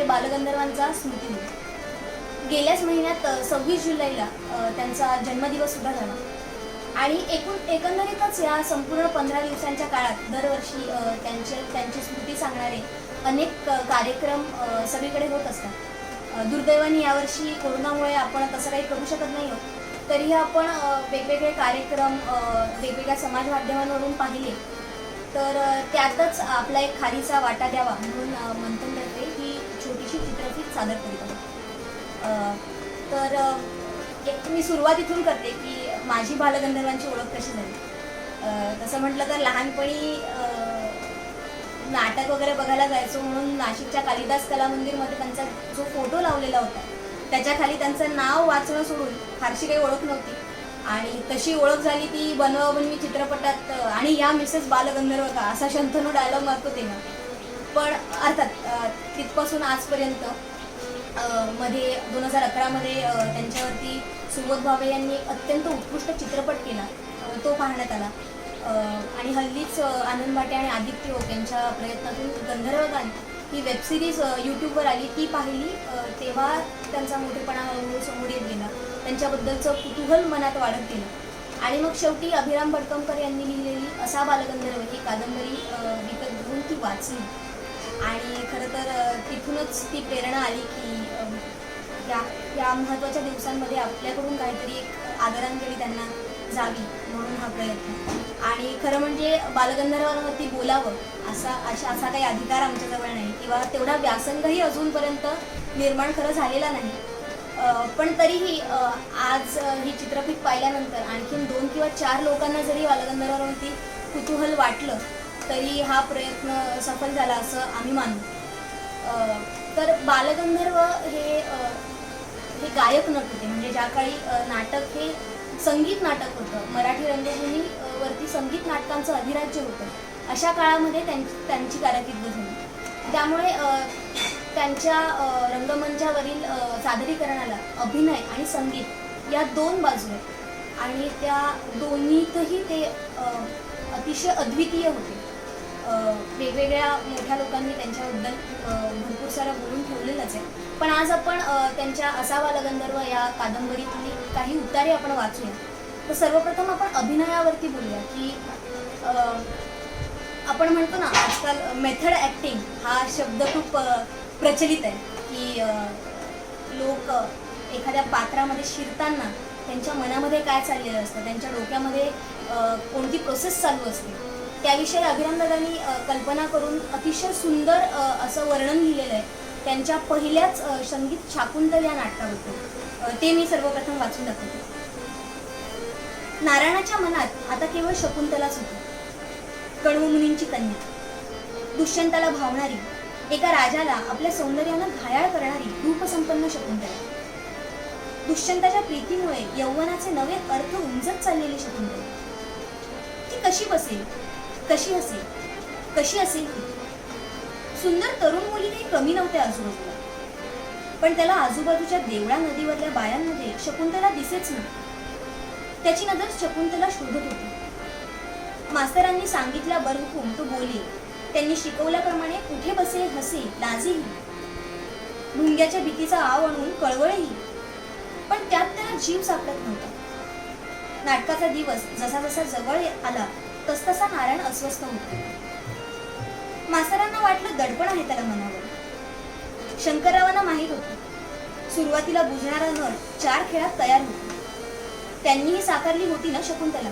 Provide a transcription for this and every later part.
बालगंधर्वांचा स्मृतिदिन. गेल्याच महिन्यात 26 जुलैला त्यांचा जन्मदिवस सुद्धा झाला आणि एकंदरीतच या संपूर्ण 15 दिवसांच्या काळात दरवर्षी त्यांची स्मृती सांगणारे अनेक कार्यक्रम सगळीकडे होत असतात. दुर्दैवाने यावर्षी कोरोनामुळे आपण तसं काही करू शकत नाही आहोत, तरीही आपण वेगवेगळे कार्यक्रम वेगवेगळ्या समाज माध्यमांवरून पाहिले, तर त्यातच आपला एक खारीचा वाटा द्यावा म्हणून मंथनतर्फे ही छोटीशी चित्रफित सादर करीत आहोत. तर मी सुरुवात इथून करते की माझी बालगंधर्वांची ओळख कशी झाली. तसं म्हटलं तर लहानपणी नाटक वगैरे बघायला जायचो म्हणून नाशिकच्या कालिदास कला मंदिरमध्ये त्यांचा जो फोटो लावलेला होता त्याच्या खाली त्यांचं नाव वाचणं सोडून फारशी काही ओळख नव्हती आणि तशी ओळख झाली ती बनवा बनवी चित्रपटात आणि या मिसेस बालगंधर्व का असा शंतनू डायलॉग मारतो तेव्हा. पण अर्थात तिथपासून आजपर्यंत मध्ये 2011 मध्ये त्यांच्यावरती सुबोध भावे यांनी अत्यंत उत्कृष्ट चित्रपट केला, तो पाहण्यात आला आणि हल्लीच आनंद भाटे आणि आदित्य ओक यांच्या प्रयत्नातून गंधर्वगान ही वेबसिरीज यूट्यूबवर आली, ती पाहिली. तेव्हा त्यांचा मोठेपणा हळूहळू समोर येत गेला, त्यांच्याबद्दलचं कुतूहल मनात वाढत गेलं आणि मग शेवटी अभिराम भडकमकर यांनी लिहिलेली असा बालगंधर्व ही कादंबरी विकत घेऊन ती वाचली आणि खरं तर तिथूनच ती प्रेरणा आली की या महत्त्वाच्या दिवसांमध्ये आपल्याकडून काहीतरी एक आदरांजली त्यांना जावी म्हणून हा प्रयत्न. आणि खरं म्हणजे बालगंधर्वांवरती बोलावं असा काही अधिकार आमच्याजवळ नाही किंवा तेवढा व्यासंगही अजूनपर्यंत निर्माण खरं झालेला नाही. पण तरीही आज ही चित्रफित पाहिल्यानंतर आणखीन 2 किंवा 4 लोकांना जरी बालगंधर्वांवरती कुतूहल वाटलं तरी हा प्रयत्न सफल झाला असं आम्ही मानू. तर बालगंधर्व हे गायक नट होते, म्हणजे ज्या काळी नाटक हे संगीत नाटक होतं, मराठी रंगभूमीवरती संगीत नाटकांचं अधिराज्य होतं, अशा काळामध्ये त्यांची कारकीर्द झाली. त्यामुळे त्यांच्या रंगमंचावरील सादरीकरणाला अभिनय आणि संगीत या 2 बाजू आहेत आणि त्या दोन्हीतही ते अतिशय अद्वितीय होते. वेगवेगळ्या मोठ्या लोकांनी त्यांच्याबद्दल भरपूर सारं बोलून ठेवलेलंच आहे, पण आज आपण त्यांच्या असा बालगंधर्व या कादंबरीतली काही उतारे आपण वाचूया. तर सर्वप्रथम आपण अभिनयावरती बोलूया की आपण म्हणतो ना आजकाल मेथड ॲक्टिंग हा शब्द खूप प्रचलित आहे की लोक एखाद्या पात्रामध्ये शिरताना त्यांच्या मनामध्ये काय चाललेलं असतं, त्यांच्या डोक्यामध्ये कोणती प्रोसेस चालू असते, त्याविषयी अभिरामदादांनी कल्पना करून अतिशय सुंदर असं वर्णन लिहिलेलं आहे त्यांच्या पहिल्याच संगीत शाकुंतल या नाटकाबद्दल. ते मी सर्वप्रथम वाचून दाखवते. नारायणाच्या मनात आता केवळ शकुंतलाच होती, कण्व मुनींची कन्या, दुष्यंताला भावणारी, एका राजाला आपल्या सौंदर्यानं घायाळ करणारी रूपसंपन्न शकुंतला. दुष्यंताच्या प्रीतीमुळे यौवनाचे नवे अर्थ उमजत चाललेली शकुंतला. ती कशी बसेल, कशी हसेल, कशी असेल ती. सुंदर तरुण मुली काही कमी नव्हत्या आजूबाजूला, पण त्याला आजूबाजूच्या देवळा नदीवरल्या बायांमध्ये शकुंतला दिसेच ना. त्याची नजर शकुंतला शोधत होती. मास्तरांनी सांगितल्या बरहुकूम तो बोले, त्यांनी शिकवल्याप्रमाणे कुठे बसे, हसे, लाजेही, भुंग्याच्या भीतीचा आव आणून कळवळही, पण त्यात त्याला जीव सापडत नव्हता. नाटकाचा दिवस जसा जसा जवळ आला तसतसा नारायण अस्वस्थ होता. मास्तरांना वाटलं दडपण आहे त्याला मनावर. शंकररावांना माहीत होतं सुरुवातीला बुजणारा नळ 4 खेळात तयार होता. त्यांनीही साकारली होती ना शकुंतला.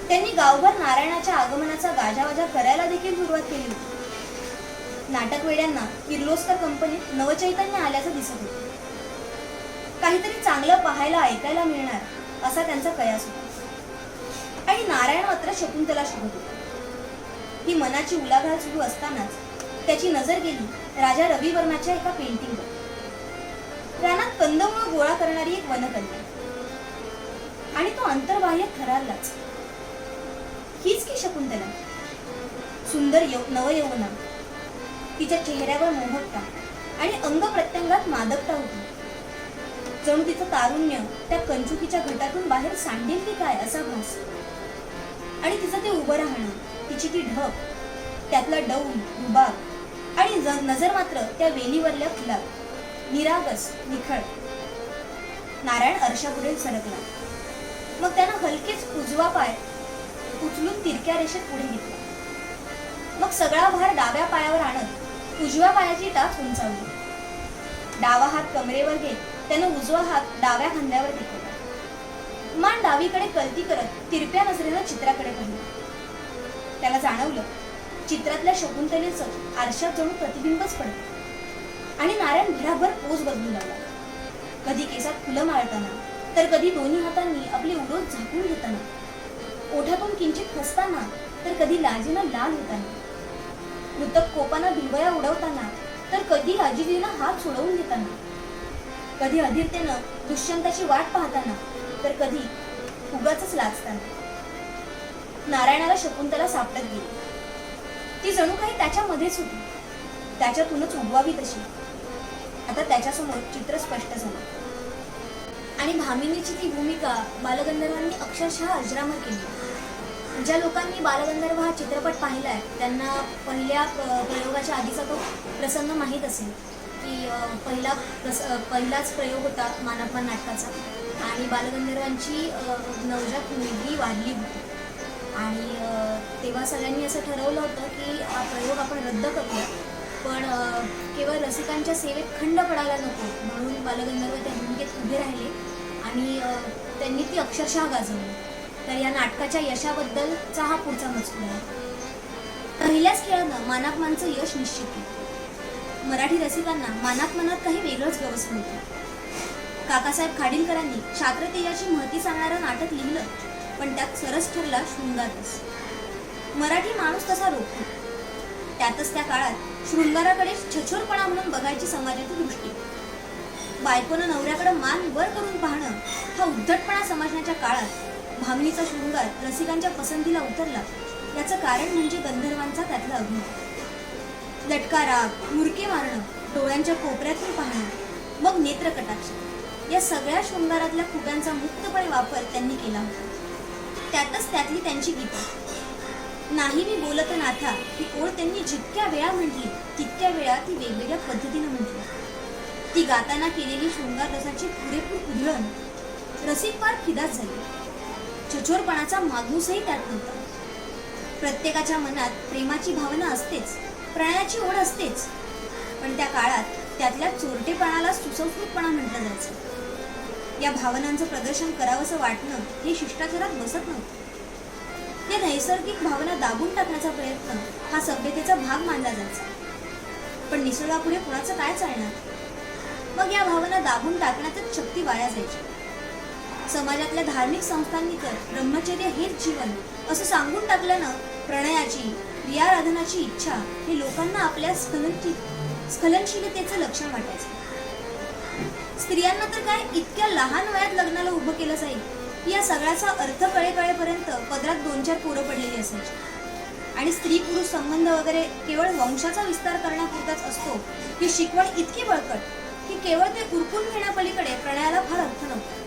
त्यांनी गावभर नारायणाच्या आगमनाचा गाजावाजा करायला देखील सुरुवात केली होती. नाटक वेड्यांना किर्लोस्कर कंपनीत नवचैतन्य आल्याचं दिसत होतं. काहीतरी चांगलं पाहायला ऐकायला मिळणार असा त्यांचा कयास होता आणि नारायण मात्र शकुंतला शोधत होता. ही मनाची उलाढाल सुरू असतानाच त्याची नजर गेली राजा रविवर्माच्या एका पेंटिंगवर. रानात कंदमुळं गोळा करणारी एक वनकन्या आणि तो अंतर्बाह्य थरारलाच. हीच की शकुंतला, सुंदर नवयौवना, तिच्या चेहऱ्यावर मोहकता आणि अंग प्रत्यंगात मादकता होती. जणू तिचं तारुण्य त्या कंचुकीच्या घटातून बाहेर सांडेल की काय असा भास. आणि तिचं ते उभं राहणं, तिची ती ढब, त्यातला डौल, रुबाब आणि नजर मात्र त्या वेलीवरल्या फुलात, निरागस निखळ. नारायण अर्शापुढे सरकला. मग त्यानं हलकेच उजवा पाय उचलून तिरक्या रेषेत पुढे घेतला. मग सगळा भार डाव्या पायावर आणत उजव्या पायाची टाच उंचावली. डावा हात कमरेवर घेत त्यानं उजवा हात डाव्या खांद्यावर टेकवला. मान डावीकडे कलती करत तिरप्या नजरेनं चित्राकडे पाहिलं. त्याला जाणवलं चित्रातल्या शकुंतलेचं आरशात जणू प्रतिबिंबच पडलं. आणि नारायण भराभर पोज बदलू लागला. कधी केसात फुलं माळताना, तर कधी दोन्ही हातांनी आपले उरोज झाकून घेताना, ओठातून किंचित हसताना, तर कधी लाजेनं लाल होताना, मृतक कोपाना भिवया उडवताना, तर कधी आजिजीनं हात सोडवून घेताना, कधी अधीरतेनं दुष्यंताची वाट पाहताना, तर कधी उगाचच लाजताना. नारायणाला शकुंतला सापडत गेली. ती जणू काही त्याच्यामध्येच होती, त्याच्यातूनच उगवावी तशी. आता त्याच्यासमोर चित्र स्पष्ट झालं. आणि भामिनीची ती भूमिका बालगंधर्वांनी अक्षरशः अजरामर केली. ज्या लोकांनी बालगंधर्व हा चित्रपट पाहिलाय त्यांना पहिल्या प्रयोगाच्या आधीचा तो प्रसंग माहीत असेल की पहिलाच प्रयोग होता मानापमान नाटकाचा आणि बालगंधर्वांची नवजात मुलगी वाढली होती. आणि तेव्हा सगळ्यांनी असं ठरवलं होतं की हा प्रयोग आपण रद्द करूया, पण केवळ रसिकांच्या सेवेत खंड पडायला नको म्हणून बालगंधर्व त्या भूमिकेत उभे राहिले आणि त्यांनी ती अक्षरशः गाजवली. तर या नाटकाच्या यशाबद्दलचा हा पुढचा मजकूर आहे. पहिल्याच खेळानं मानापमानचं यश निश्चित केलं. मराठी रसिकांना मानापमानात काही वेगळंच व्यवस्था होतं. काकासाहेब खाडिलकरांनी शास्त्रतेयाची महती सांगणारं नाटक लिहिलं, पण त्यात सरस ठरला शृंगाररस. मराठी माणूस तसा रोखतो. त्यातच त्या काळात शृंगाराकडे छछोरपणा म्हणून बघायची समाजाची दृष्टी. बायकोनं नवऱ्याकडे मान वर करून पाहणं हा उद्धटपणा समजण्याच्या काळात भामिनीचा शृंगार रसिकांच्या पसंतीला उतरला. याचं कारण म्हणजे गंधर्वांचा त्यातला अभिनय. लटका राग, मुरके मारणं, डोळ्यांच्या कोपऱ्यातून पाहणं, मग नेत्रकटाक्ष, या सगळ्या शृंगारातल्या खुट्यांचा मुक्तपणे वापर त्यांनी केला होता. त्यातच त्यातली त्यांची गीतं. नाही मी बोलत नाथा ही ओळ त्यांनी जितक्या वेळा म्हटली तितक्या वेळा ती वेगवेगळ्या पद्धतीनं म्हटली. ती गाताना केलेली शृंगार रसाची पुरेपूर उधळण रसिक फार फिदाच झाली. छछोरपणाचा मागूसही त्यात नव्हता. प्रत्येकाच्या मनात प्रेमाची भावना असतेच, प्रणयाची ओढ असतेच, पण त्या काळात त्यातल्या चोरटेपणाला सुसंस्कृतपणा म्हटलं जायचं. या भावनांचं प्रदर्शन करावंसं वाटणं हे शिष्टाचारात बसत नव्हतं. या नैसर्गिक भावना दाबून टाकण्याचा प्रयत्न हा सभ्यतेचा भाग मानला जायचा. पण निसर्गापुढे कुणाचं काय चालणार? मग या भावना दाबून टाकण्यातच शक्ती वाया जायची. समाजातल्या धार्मिक संस्थांनी तर ब्रह्मचर्य हेच जीवन असं सांगून टाकल्यानं प्रणयाची, क्रियाराधनाची इच्छा हे लोकांना आपल्या स्खलनशीलतेचं लक्षण वाटायचं. स्त्रियांना तर काय इतक्या लहान वयात लग्नाला उभं केलं जाईल या सगळ्याचा अर्थ कळेपर्यंत पदरात 2-4 पोरं पडलेली असायची. आणि स्त्री पुरुष संबंध वगैरे केवळ वंशाचा विस्तार करण्यापुरताच असतो ही शिकवण इतकी बळकट की केवळ ते उरकून घेण्यापलीकडे प्रणयाला फार अर्थ नव्हता.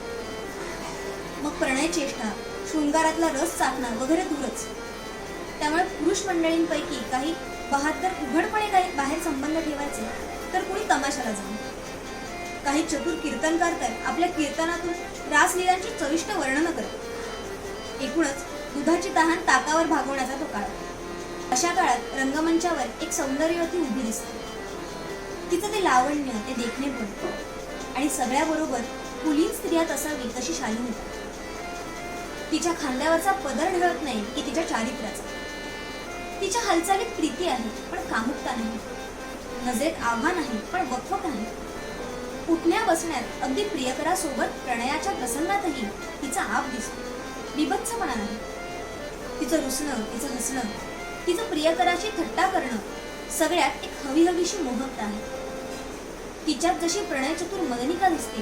मग प्रणय चेष्टा, शृंगारातला रस चाकणं वगैरे दूरच. त्यामुळे पुरुष मंडळींपैकी काही बहात्तर उघडपणे काही बाहेर संबंध ठेवायचे तर कुणी तमाशाला जाऊन. काही चतुर कीर्तनकार तर आपल्या कीर्तनातून रासलीलांची चविष्ट वर्णनं करतात. एकूणच दुधाची तहान ताकावर भागवण्याचा तो काळ. अशा काळात रंगमंचावर एक सौंदर्यवती उभी दिसते. तिचं ते लावण्य, ते देखणेपण आणि सगळ्याबरोबर कुलीन स्त्रियात असावी तशी शालीनता. तिच्या खांद्यावरचा पदर ढळत नाही की तिच्या चारित्र्याचा. तिच्या हालचालीत प्रीती आहे पण कामुकता नाही. नजरेत आव्हान आहे पण वकवक नाही. उठण्या बसण्यात अगदी प्रियकरासोबत प्रणयाच्या प्रसंगातही तिचा आप दिसतो, बिभत्सपणा नाही. तिचं रुसणं, तिचं हसणं, तिचं प्रियकराची थट्टा करणं सगळ्यात एक हवीहवीशी मोहकता आहे. तिच्यात जशी प्रणयचतुर मदनिका दिसते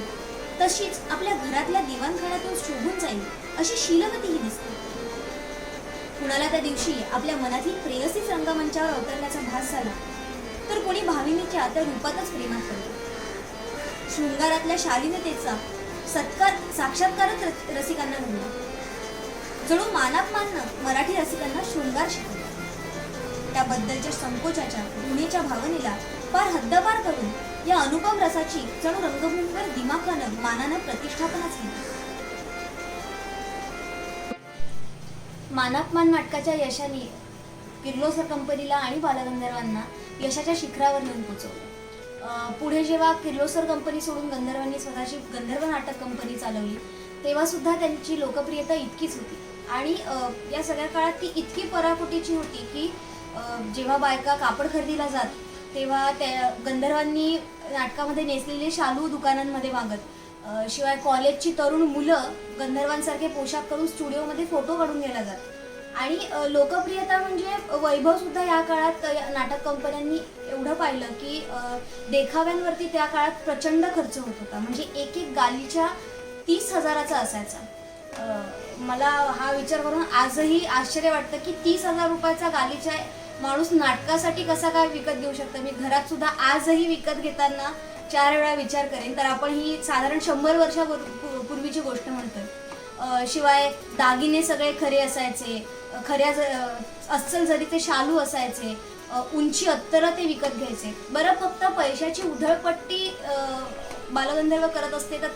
तशीच आपल्या घरातल्या दिवाणखान्यातून शोभून जाईल अशी शीलवतीही दिसते. कुणाला त्या दिवशी आपल्या मनातली प्रेयसीच रंगमंचावर अवतरण्याचा भास झाला तर कोणी भाविनीच्या त्या रूपातच प्रेमात पडलं. शृंगारातल्या शालीनतेचा साक्षात्कारच रसिकांना मिळाला. जणू मानापमाननं मराठी रसिकांना शृंगार शिकवला. त्याबद्दलच्या संकोचाच्या उणीच्या भावनेला पार हद्दपार करून या अनुपम रसाची जणू रंगभूमीवर दिमाखानं मानानं प्रतिष्ठापनाच केली. मानापमान नाटकाच्या यशाने किर्लोस्कर कंपनीला आणि बालगंधर्वांना यशाच्या शिखरावर नेऊन पोहोचवलं. पुढे जेव्हा किर्लोस्कर कंपनी सोडून गंधर्वांनी स्वतःची गंधर्व नाटक कंपनी चालवली तेव्हा सुद्धा त्यांची लोकप्रियता इतकीच होती आणि या सगळ्या काळात ती इतकी पराकोटीची होती की जेव्हा बायका कापड खरेदीला जात तेव्हा त्या गंधर्वांनी नाटकामध्ये नेसलेले शालू दुकानांमध्ये मागत, शिवाय कॉलेजची तरुण मुलं गंधर्वांसारखे पोशाख करून स्टुडिओमध्ये फोटो काढून घ्यायला जात आणि लोकप्रियता म्हणजे वैभव सुद्धा या काळात नाटक कंपन्यांनी एवढं पाहिलं की देखाव्यांवरती त्या काळात प्रचंड खर्च होत होता. म्हणजे एक एक गालीच्या 30,000चा असायचा. मला हा विचार करून आजही आश्चर्य वाटतं की 30,000 रुपयाचा गालीचा माणूस नाटकासाठी कसा काय विकत घेऊ शकतो. मी घरात सुद्धा आजही विकत घेताना 4 वेळा विचार करेन, तर आपण ही साधारण 100 वर्षापूर्वीची गोष्ट म्हणतोय. शिवाय दागिने सगळे खरे असायचे, खऱ्या अस्सल जरीचे शालू असायचे, उंची अत्तर ते विकत घ्यायचे. बरं फक्त पैशाची उधळपट्टी बालगंधर्व करत असते तर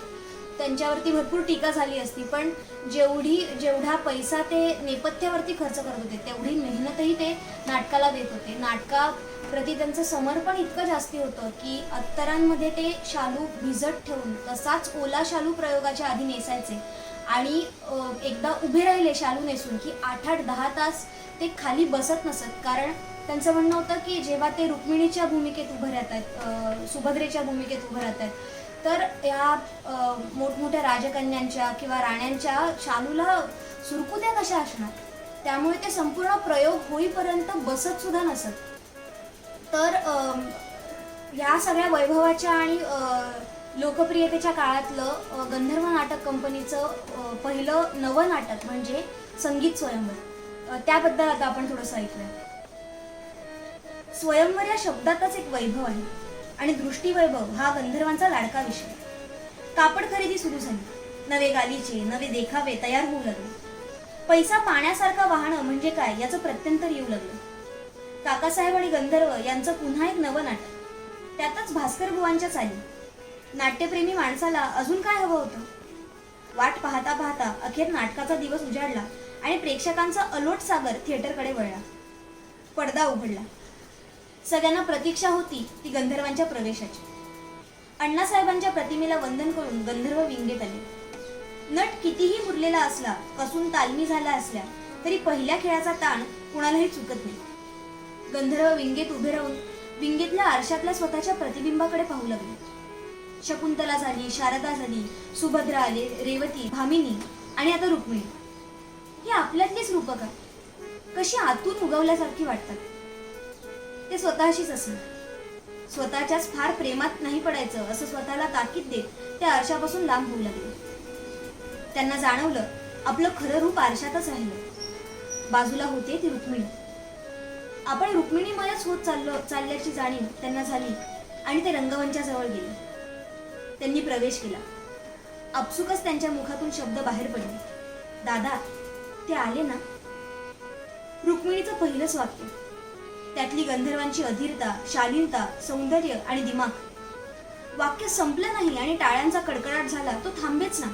त्यांच्यावरती भरपूर टीका झाली असती, पण जेवढा पैसा ते नेपथ्यावरती खर्च करत होते तेवढी मेहनतही ते नाटकाला देत होते. नाटकाप्रती त्यांचं समर्पण इतकं जास्ती होतं की अत्तरांमध्ये ते शालू भिजत ठेवून तसाच ओला शालू प्रयोगाच्या आधी नेसायचे आणि एकदा उभे राहिले शालू नेसून की 8-10 तास ते खाली बसत नसत. कारण त्यांचं म्हणणं होतं की जेव्हा ते रुक्मिणीच्या भूमिकेत उभं राहतात, सुभद्रेच्या भूमिकेत उभं राहतात, तर या मोठमोठ्या राजकन्यांच्या किंवा राण्यांच्या शालूला सुरकुत्या कशा असणार, त्यामुळे ते संपूर्ण प्रयोग होईपर्यंत बसत सुद्धा नसत. तर या सगळ्या वैभवाच्या आणि लोकप्रियतेच्या काळातलं गंधर्व नाटक कंपनीचं पहिलं नवं नाटक म्हणजे संगीत स्वयंवर. त्याबद्दल आता आपण थोडंसं ऐकूया. स्वयंवर या शब्दातच एक वैभव आहे आणि दृष्टीवैभव हा गंधर्वांचा लाडका विषय. कापड खरेदी सुरू झाली, नवे गालीचे नवे देखावे तयार होऊ लागले. पैसा पाण्यासारखा वाहणं म्हणजे काय याचं प्रत्यंतर येऊ लागलं. काकासाहेब आणि गंधर्व यांचं पुन्हा एक नवं नाटक, त्यातच भास्कर बुवांच्या चाली. नाट्यप्रेमी माणसाला अजून काय हवं होतं. वाट पाहता पाहता अखेर नाटकाचा दिवस उजाडला आणि प्रेक्षकांचा अलोट सागर थिएटरकडे वळला. पडदा उघडला. सगळ्यांना प्रतीक्षा होती ती गंधर्वांच्या प्रवेशाची. अण्णासाहेबांच्या प्रतिमेला वंदन करून गंधर्व विंगेत आले. नट कितीही मुरलेला असला, कसून तालमी झाला असल्या तरी पहिल्या खेळाचा ताण कुणालाही चुकत नाही. गंधर्व विंगेत उभे राहून विंगेतल्या आरशातल्या स्वतःच्या प्रतिबिंबाकडे पाहू लागले. शकुंतला झाली, शारदा झाली, सुभद्रा आले, रेवती, भामिनी आणि आता रुक्मिणी. ही आपल्यातलीच रूपका कशी आतून उगवल्यासारखी वाटतात. ते स्वतःशीच असणार, स्वतःच्याच फार प्रेमात नाही पडायचं असं स्वतःला ताकीद देत त्या आरशापासून लांब होऊ लागले. त्यांना जाणवलं आपलं खरं रूप आरशातच राहिलं. बाजूला होते ती रुक्मिणी. आपण रुक्मिणीमयच होत चालल्याची जाणीव त्यांना झाली आणि ते रंगमंचा जवळ गेले. त्यांनी प्रवेश केला. आपसुकच त्यांच्या मुखातून शब्द बाहेर पडले, दादा ते आले ना. रुक्मिणीचं पहिलंच वाक्य, त्यातली गंधर्वांची अधीरता, शालीनता, सौंदर्य आणि दिमाग. वाक्य संपलं नाही आणि टाळ्यांचा कडकडाट झाला तो थांबेच ना.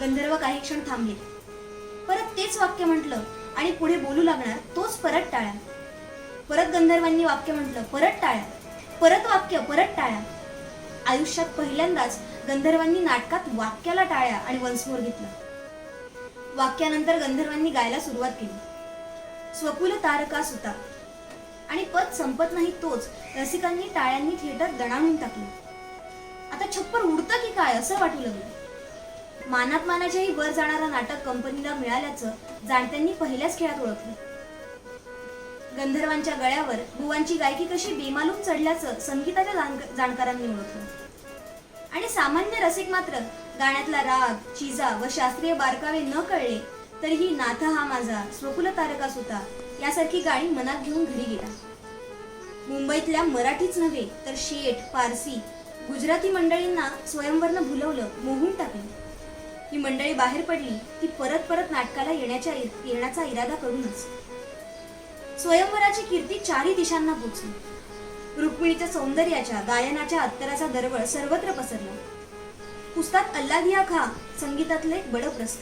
गंधर्व काही क्षण थांबले, परत तेच वाक्य म्हटलं आणि पुढे बोलू लागणार तोच परत टाळ्या. परत गंधर्वांनी वाक्य म्हटलं, परत टाळ्या, परत वाक्य, परत टाळ्या. आयुष्यात पहिल्यांदाच गंधर्वांनी नाटकात वाक्याला टाळ्या आणि वंसमोर घेतलं. वाक्यानंतर गंधर्वांनी गायला सुरुवात केली. स्वकुल तारका सुता आणि पद संपत नाही तोच रसिकांनी टाळ्यांनी थिएटर दणाणून टाकलं. आता छप्पर उडतं की काय असं वाटू लागलं. मानात मानाच्याही वर जाणारा नाटक कंपनीला मिळाल्याचं जाणत्यांनी पहिल्याच खेळात ओळखलं. गंधर्वांच्या गळ्यावर बुवांची गायकी कशी बेमालूम चढल्याचं संगीताच्या जाणकारांनी ओळखलं. आणि सामान्य रसिक मात्र गाण्यातला राग, चिजा व शास्त्रीय बारकावे न कळले तरीही नाथ हा माझा, स्वकुल तारका सुता यासारखी गाणी मनात घेऊन घरी गेला. मुंबईतल्या मराठीच नव्हे तर शेठ, पारसी, गुजराती मंडळींना स्वयंवरनं भुलवलं, मोहून टाकलं. ही मंडळी बाहेर पडली ती परत परत नाटकाला येण्याचा इरादा करूनच. स्वयंवराची कीर्ती चारी दिशांना पोचली. रुक्मिणीच्या सौंदर्याच्या, गायनाच्या, अत्तराचा दरवळ सर्वत्र पसरला. उस्ताद अल्लादिया खां संगीतातले बडप्रस्थ.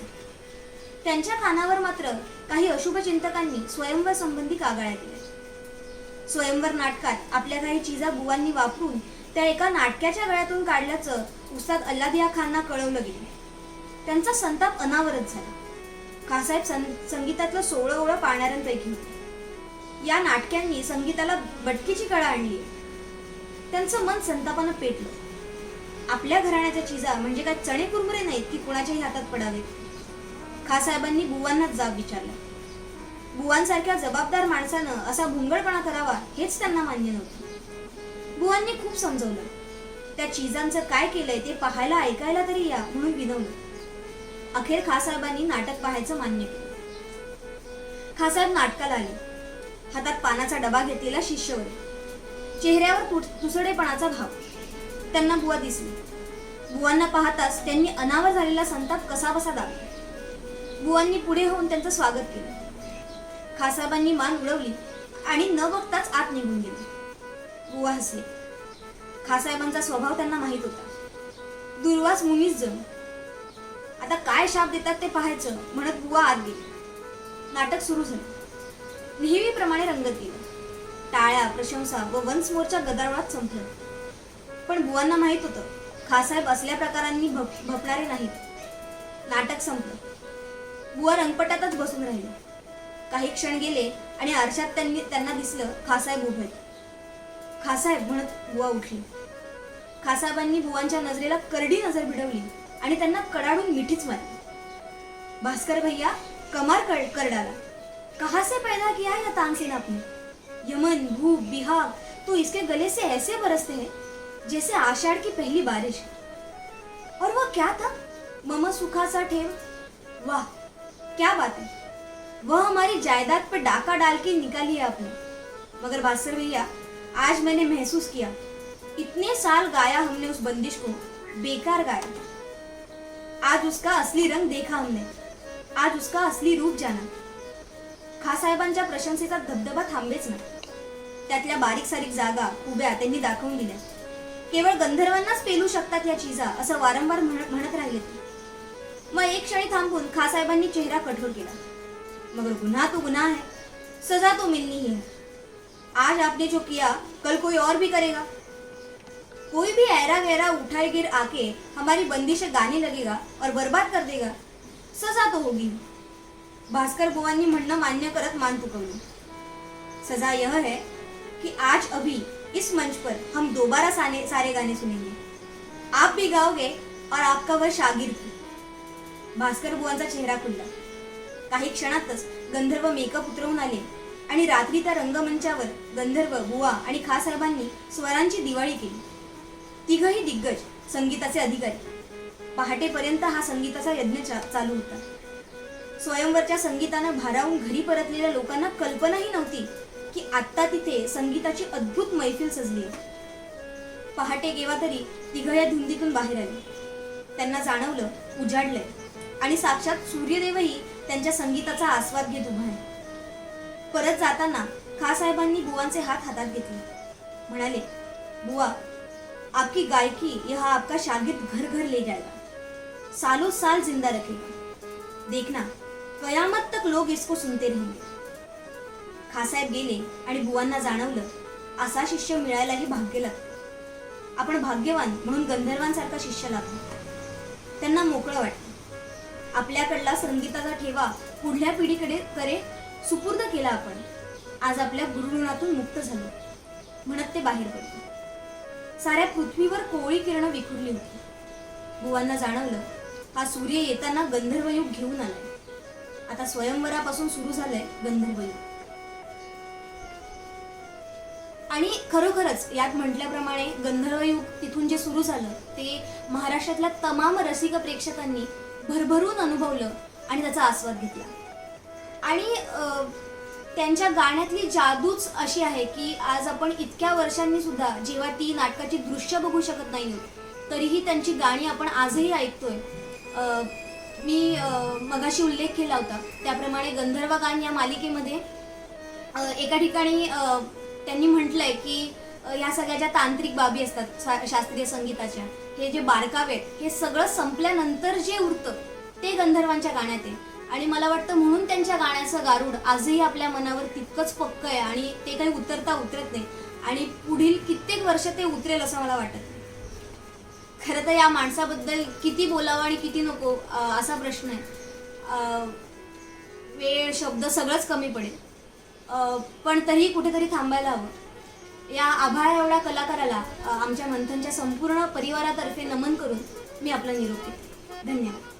त्यांच्या कानावर मात्र काही अशुभ चिंतकांनी स्वयंवर संबंधी कागाळ्या केल्या. स्वयंवर नाटकात आपल्या काही चिजा बुवांनी वापरून त्या एका नाटकाच्या गळ्यातून काढल्याचं उस्ताद अल्लादिया खानना कळवलं गेलं. त्यांचा संताप अनावरत झाला. खासाहेब संगीतातलं सोवळं ओळं पाळणाऱ्यांपैकी होते. या नाटकांनी संगीताला बटकीची कळा आणली. त्यांचं मन संतापानं पेटलं. आपल्या घराण्याच्या चिजा म्हणजे काय चणे कुरमुरे नाहीत की कुणाच्याही हातात पडावेत. खासाहेबांनी बुवांनाच जाब विचारला. बुवांसारख्या जबाबदार माणसानं असा भुंगळपणा करावा हेच त्यांना मान्य नव्हतं. बुवांनी खूप समजवलं. त्या चिजांचं काय केलंय ते पाहायला ऐकायला तरी या म्हणून विनवलं. अखेर खासाहेबांनी नाटक पाहायचं मान्य केलं. खासाहेब नाटकाला आले. हातात पानाचा डबा घेतलेला शिष्य होते. चेहऱ्यावर तुसडेपणाचा भाव. त्यांना बुवा दिसली. बुवांना पाहताच त्यांनी अनावर झालेला संताप कसाबसा दाबला. बुवांनी पुढे होऊन त्यांचं स्वागत केलं. खासाहेबांनी मान उडवली आणि न बघताच आत निघून गेले. बुवा हसले. खासाहेबांचा स्वभाव त्यांना माहित होता. दुर्वास मुनीच जण. आता काय शाप देतात ते पाहायचं म्हणत बुवा आत गेले. नाटक सुरू झालं. नेहमीप्रमाणे रंगत गेलं. टाळ्या, प्रशंसा व वन्स मोरच्या गदारोळात संपलं. पण बुवांना माहित होतं खासाहेब असल्या प्रकारांनी भपणारे नाहीत. नाटक संपलं. बुवा रंगपटातच बसून राहिले. काही क्षण गेले आणि आरशात त्यांना दिसलं खासाहेब उभे. खासाहेब म्हणत बुवा उठले. खासाहेबांनी बुवांच्या नजरेला करडी नजर भिडवली आणि त्यांना कडाडून मिठीच मारली. भास्कर भैया, कमार कर डाला. कहाँ से पैदा किया है तानसेन आपने? यमन, भूप, बिहार तो इसके गले से ऐसे बरसते हैं जैसे आषाढ़ की पहली बारिश. और वो क्या था? मम सुखा सा ठेव. वाह, क्या बात है. वह हमारी जायदाद पर डाका डाल के निकाली है आपने. मगर भास्कर भैया, आज मैंने महसूस किया, इतने साल गाया हमने उस बंदिश को, बेकार गाया. आज उसका असली रंग देखा हमने. आज उसका असली रूप जाना. खासाहेबांच्या प्रशंसेचा धबधबा थांबेच ना. त्यातल्या बारीक सारीक जागा उभ्या त्यांनी दाखवून दिल्या. केवळ गंधर्वांनाच पेलू शकतात या चिजा असं वारंवार म्हणत राहिले. मग एक क्षणी थांबून खासाहेबांनी चेहरा कठोर केला. मगर गुनाह तो गुनाह है, सजा तो मिलनी ही है. आज आपने जो किया कल कोई और भी करेगा. कोई भी ऐरा गैरा उठाए गिर आके हमारी बंदिश गाने लगेगा और बर्बाद कर देगा. सजा तो होगी. भास्कर बुवांनी म्हणणं मान्य करत मान तुकवली. सजा यह है कि आज अभी इस मंच पर हम दोबारा सारे गाने सुनेंगे. आप भी गाओगे और आपका वह शागिर्द भी. भास्कर बुवांचा चेहरा खुलला. काही क्षणातच गंधर्व मेकअप उतरवून आले आणि रात्री त्या रंगमंचावर गंधर्व, बुवा आणि खासाहेबांनी स्वरांची दिवाळी केली. तिघही दिग्गज, संगीताचे अधिकारी. पहाटेपर्यंत हा संगीताचा यज्ञ चालू होता. स्वयंवरच्या संगीतानं भारावून घरी परतलेल्या लोकांना कल्पनाही नव्हती की आत्ता तिथे संगीताची अद्भुत मैफिल सजली. पहाटे गेवा तरी तिघ या धुंदीतून बाहेर आली. त्यांना जाणवलं उजाडलंय आणि साक्षात सूर्यदेवही त्यांच्या संगीताचा आस्वाद घेत उभा आहे. परत जाताना खासाहेबांनी बुवांचे हात हातात घेतले. म्हणाले, बुवा, आपकी गायकी यह आपका शागिर्द घर घर ले जाएगा, सालों साल जिंदा रखेगा. देखना, कयामत तक लोग इसको सुनते रहेंगे. खासाहेब गेले आणि बुवांना जाणवलं असा शिष्य मिळायलाही भाग्य लागतं. आपण भाग्यवान म्हणून गंधर्वांसारखा शिष्य लागतो. त्यांना मोकळं वाटतं. आपल्याकडला संगीताचा ठेवा पुढल्या पिढीकडे सुपूर्द केला. आपण आज आपल्या गुरुऋणातून मुक्त झालो म्हणत ते बाहेर पडले. साऱ्या पृथ्वीवर कोवळी किरण विखुरली होती. बुवांना जाणवलं हा सूर्य येताना गंधर्वयुग घेऊन आलाय. आता स्वयंवरापासून सुरू झालंय गंधर्वयुग. आणि खरोखरच यात म्हटल्याप्रमाणे गंधर्वयुग तिथून जे सुरू झालं ते महाराष्ट्रातल्या तमाम रसिक प्रेक्षकांनी भरभरून अनुभवलं आणि त्याचा आस्वाद घेतला. आणि त्यांच्या गाण्यातली जादूच अशी आहे की आज आपण इतक्या वर्षांनी सुद्धा जेव्हा ती नाटकाची दृश्य बघू शकत नाही तरीही त्यांची गाणी आपण आजही ऐकतोय. मी मगाशी उल्लेख केला होता त्याप्रमाणे गंधर्व गान या मालिकेमध्ये एका ठिकाणी त्यांनी म्हटलंय की ह्या सगळ्या ज्या तांत्रिक बाबी असतात शास्त्रीय संगीताच्या, हे जे बारकावे आहेत, हे सगळं संपल्यानंतर जे उरतं ते गंधर्वांच्या गाण्यात आहे. आणि मला वाटतं म्हणून त्यांच्या गाण्याचं गारुड आजही आपल्या मनावर तितकंच पक्क आहे आणि ते काही उतरत नाही आणि पुढील कित्येक वर्ष ते उतरेल असं मला वाटत नाही. खरं तर या माणसाबद्दल किती बोलावं आणि किती नको असा प्रश्न आहे. वेळ, शब्द सगळंच कमी पडेल. पण तरीही कुठेतरी थांबायला हवं. या आभाळा एवढ्या कलाकाराला आमच्या मंथनच्या संपूर्ण परिवारातर्फे नमन करून मी आपला निरोप घेते. धन्यवाद.